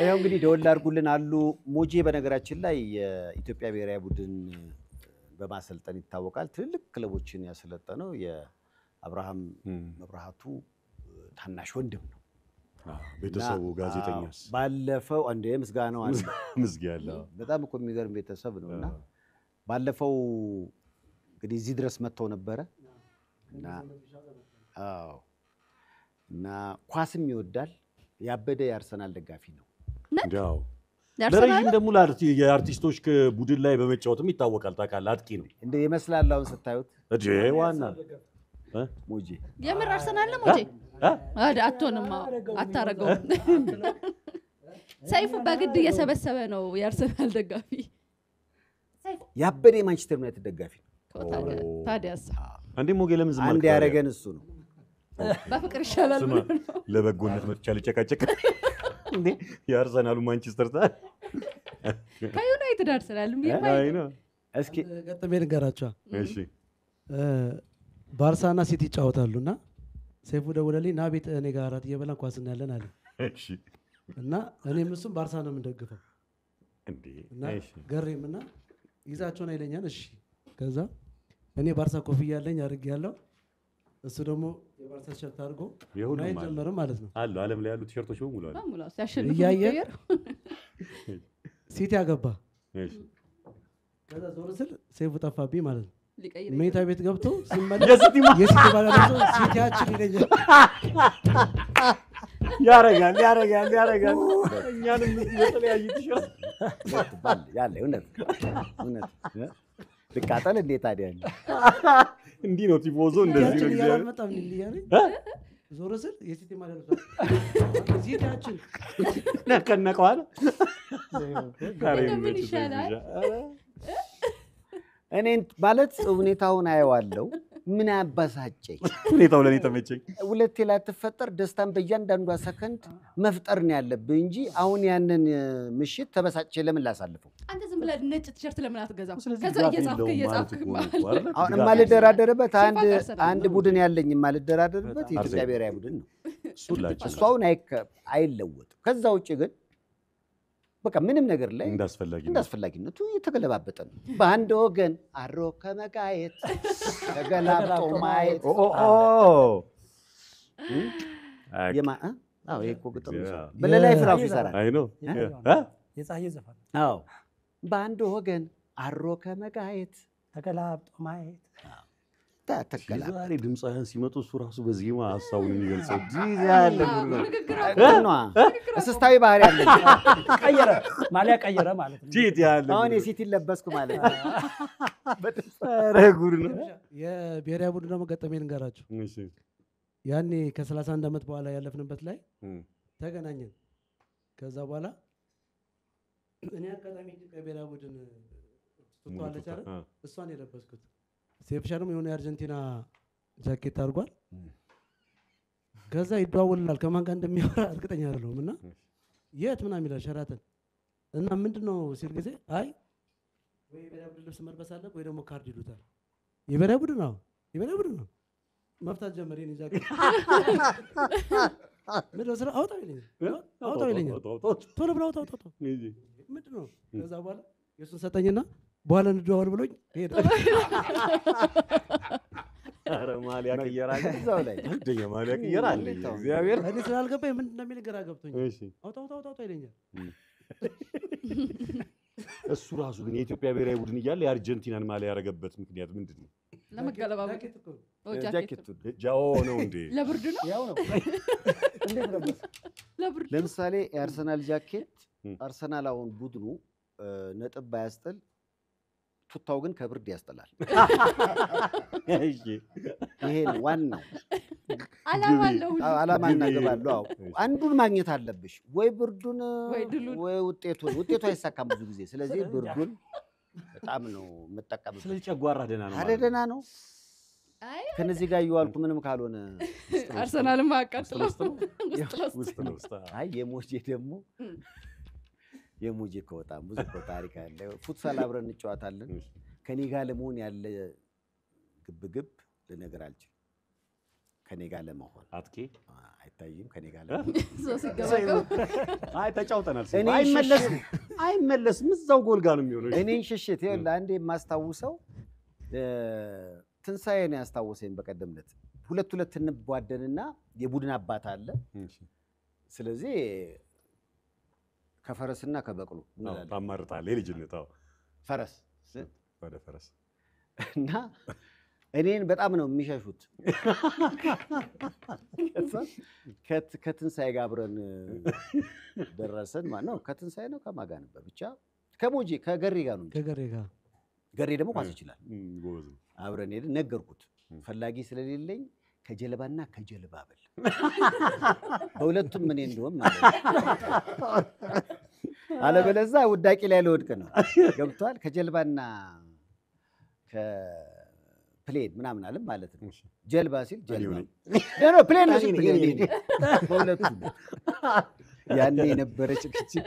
ያው እንግዲህ ደወል አድርጉልን አሉ ሞጄ በነገራችን ላይ የኢትዮጵያ ብሔራዊ ቡድን በማሰልጠን ይታወቃል ትልልቅ ክለቦችን ያሰለጠነው የአብርሃም መብራቱ ታናሽ ወንድም ነው ቤተሰቡ ጋዜጠኛስ ባለፈው አንዴ ምስጋናው አለ ምስጋና በጣም እኮ የሚገርም ቤተሰብ ነውና ባለፈው እንግዲህ እዚህ ድረስ መጥተው ነበር እና ኳስም ይወዳል ያበደ የአርሰናል ደጋፊ ነው እንዴው ለረጅም ደሙ የአርቲስቶች ቡድን ላይ በመጫወትም ይታወቃል ታውቃለህ አጥቂ ነው እንደ ይመስላል አሁን ስታዩት እጄ ዋና ሞጄ የምር አርሰናል ነው ሞጄ አትሆንም አታረገው ሰይፉ በግድ እየሰበሰበ ነው የአርሰናል ደጋፊ ያበደ የማንቸስተር ዩናይትድ ደጋፊ ነው ታዲያስ አንዴ ሞጌ ለምን ዝም አንዴ ያረገን እሱ ነው በፍቅር ይሻላል ብሎ ለበጎነት መጥቻለሁ ጨቃጨቅ እንዴ የአርሰናሉ ማንቸስተር ታዲያ ከዩናይትድ አርሰናል አይ ነው እስኪ ገጠሜ ንገራቸው እሺ ባርሳና ሲቲ ይጫወታሉና ሰይፉ ደውለልኝ ና ቤት እኔ ጋር አራት እየበላን ኳስ እናያለን አለ እሺ እና እኔም እሱም ባርሳ ነው የምንደግፈው እንዴ እሺ ገሬምና ይዛቸውን አይለኛል እሺ ከዛ እኔ ባርሳ ኮፍያ ያለኝ አድርጌያለሁ እሱ ደግሞ የባርሳ ቲሸርት አድርጎ ይሁን ጀመረ ማለት ነው አሉ ዓለም ላይ ያሉ ቲሸርቶች በሙሉ አሉ በሙሉ ሲያሸንፉ እያየ ሲቲ አገባ እሺ ከዛ ዞር ስል ሰይፉ ጠፋብኝ ማለት ነው ሊቀይር ሜታ ቤት ገብቶ ሲመለስ የሲቲ ባለቤት ሲቲያችን ይለኛል ያረጋል እኛንም የተለያየ ቲሸርት ያለ እውነት ልቃጠል እንዴት ታዲያ እንዲህ ነው ቲፎዞ እንደዚህ ነው እግዚአብሔር መጣም እንዲያለኝ ዞር ስል የሲቲ ባለቤት ሲቲያችን ነቀነቀዋል ምን ይሻላል እኔን ማለት ሁኔታውን አየዋለሁ ምን አባሳጨኝ ሁኔታው ለኔ ተመቸኝ ሁለቴ ላትፈጠር ደስታን በእያንዳንዷ ሰከንድ መፍጠር ነው ያለብህ እንጂ አሁን ያንን ምሽት ተበሳጨ ለምን ላሳልፈው አንተ ዝም ብለህ ነጭ ቲሸርት ለምን አትገዛም ከዛ እየጻፍክ አሁን ማልደራደርበት አንድ ቡድን ያለኝ ማልደራደርበት የኢትዮጵያ ብሔራዊ ቡድን ነው እሱ አሁን አይለወጥም ከዛ ውጪ ግን በቃ ምንም ነገር ላይ እንዳስፈላጊነቱ የተገለባበጠ ነው በአንድ ወገን አሮ ከመጋየት ተገላብጦ ማየት አዎ ይሄ እኮ ግጥም በሌላ ፍራፍ ይሰራል አይ ነው የፀሐይ ዘፈን አዎ በአንድ ወገን አሮ ከመጋየት ተገላብጦ ማየት ዛሬ ድምጻውያን ሲመጡ እሱ ራሱ በዜማ ሐሳቡን የሚገልጸው ዲዛ ያለ ነው እስስታዊ ባህሪ ያለ ቀየረ ማሊያ ቀየረ ማለት ነው ጂት ያለ አሁን የሲቲ ለበስኩ ማለት ነው ኧረ ጉድ ነው የብሔራዊ ቡድን ደግሞ ገጠሜን እንገራችሁ እሺ ያኔ ከ31 ዓመት በኋላ ያለፍንበት ላይ ተገናኘን ከዛ በኋላ እኔ አጋጣሚ ከብሔራዊ ቡድን ተጣለች አይደል እሷን የለበስኩት ሴፕሻንም የሆነ የአርጀንቲና ጃኬት አድርጓል ከዛ ይደዋወልናል ከማን ጋር እንደሚያወራ እርግጠኛ አይደለሁም እና የት ምናምን ይላል ሸራተን እና ምንድነው ሲል ጊዜ አይ ወይ የብሔራዊ ቡድን ልብስ መልበስ አለ ወይ ደግሞ ካርድ ይሉታል የብሔራዊ ቡድን ነው መፍታት ጀመረ የኔ ጃኬት ምንድነው ስራ አውጣው ይለኛል ቶሎ ብለው አውጣው ምንድነው ከዛ በኋላ የሱን ሰጠኝና በኋላ እንደዋወል ብሎኝ ሄደ ኧረ ማሊያ ቀየራለ እዛው ላይ አንደኛ ማሊያ ቀየራለ እግዚአብሔር እኔ ስላልገባኝ ምን እንደሚል ግራ ገብቶኝ እሺ አውጣው ይለኛል እሱ ራሱ ግን የኢትዮጵያ ብሔራዊ ቡድን እያለ የአርጀንቲናን ማሊያ ያረገበት ምክንያት ምንድነው ለመገለባበጥ ጃኬቱ ጃኦ ነው እንዴ ለብርድ ነው ያው ነው እንዴት ነው ለብርድ ለምሳሌ የአርሰናል ጃኬት አርሰናል አሁን ቡድኑ ነጥብ ባያስጥል ቱታው ግን ከብርድ ያስጥላል እሺ ይሄ ዋናው አላማና ገባለው አዎ አንዱን ማግኘት አለብሽ ወይ ብርዱን ወይ ውጤቱ አይሳካም ብዙ ጊዜ ስለዚህ ብርዱን በጣም ነው መጠቀም ስለዚህ ጨጓራ ደህና ነው ከነዚህ ጋር ይዋልኩ ምንም ካልሆነ አርሰናልም አቃጥለው ውስጥ አይ የሞጄ ከወጣም ብዙ ታሪክ አለ ፉትሳል አብረን እንጫወታለን ከኔ ጋር ለመሆን ያለ ግብግብ ልነገር አልችልም ከኔ ጋር ለመሆን አጥቂ አይታይም ከኔ ጋር ለመሆን ሰው ሲገባገው አይ ተጫውተናል እኔ አይመለስም እዛው ጎል ጋር ነው የሚሆነው እኔን ሽሽት ይኸውልህ አንዴ የማስታውሰው ትንሳኤን ያስታወሰኝ በቀደም ዕለት ሁለት እንቧደንና የቡድን አባት አለ ስለዚህ ከፈረስና ከበቅሎ እንላለን ታማርጣለህ የልጅነት ፈረስ ወደ ፈረስ እና እኔን በጣም ነው የሚሸሹት ከትንሳኤ ጋር አብረን ደረሰን ማለት ነው ከትንሳኤ ነው ከማጋ ነበር ብቻ ከሞጂ ከገሪ ጋር ነው ከገሪ ጋር ገሪ ደግሞ ኳስ ይችላል ጎበዝ አብረን ሄደን ነገርኩት ፈላጊ ስለሌለኝ ከጀልባና ከጀልባ በል በሁለቱም ምን እንደሆነ ማለት አለበለዚያ ውዳቂ ላይ ለወድቅ ነው ገብቷል ከጀልባና ከፕሌን ምናምን አለ ማለት ነው ጀልባ ሲል ጀልባ ነው ፕሌን ነው ሲል ፕሌን በሁለቱም ያኔ የነበረ ጭቅጭቅ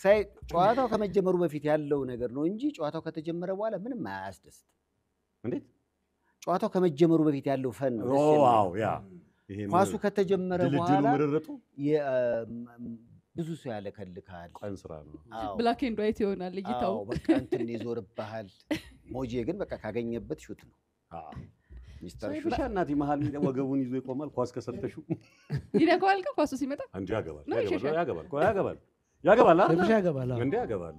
ሳይ ጨዋታው ከመጀመሩ በፊት ያለው ነገር ነው እንጂ ጨዋታው ከተጀመረ በኋላ ምንም አያስደስት እንዴት ጨዋታው ከመጀመሩ በፊት ያለው ፈን ነው ዋው ያ ኳሱ ከተጀመረ በኋላ ምርረቱ ብዙ ሰው ያለከልካል ቀን ስራ ነው ብላክ ኤንድ ዋይት ይሆናል እይታው በቃ እንትን ይዞርብሃል ሞጂ ግን በቃ ካገኘበት ሹት ነው ሚስተር ሹት እናቲ መሀል ወገቡን ይዞ ይቆማል ኳስ ከሰጠሽው ይነካዋል ኳሱ ሲመጣ አንዴ ያገባል ያገባል እንዴ ያገባል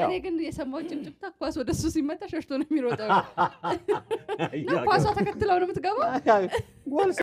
እኔ ግን የሰማው ጭምጭምታ ኳስ ወደሱ ሲመጣ ሸሽቶ ነው የሚሮጠው ኳሷ ተከትለው ነው የምትገባው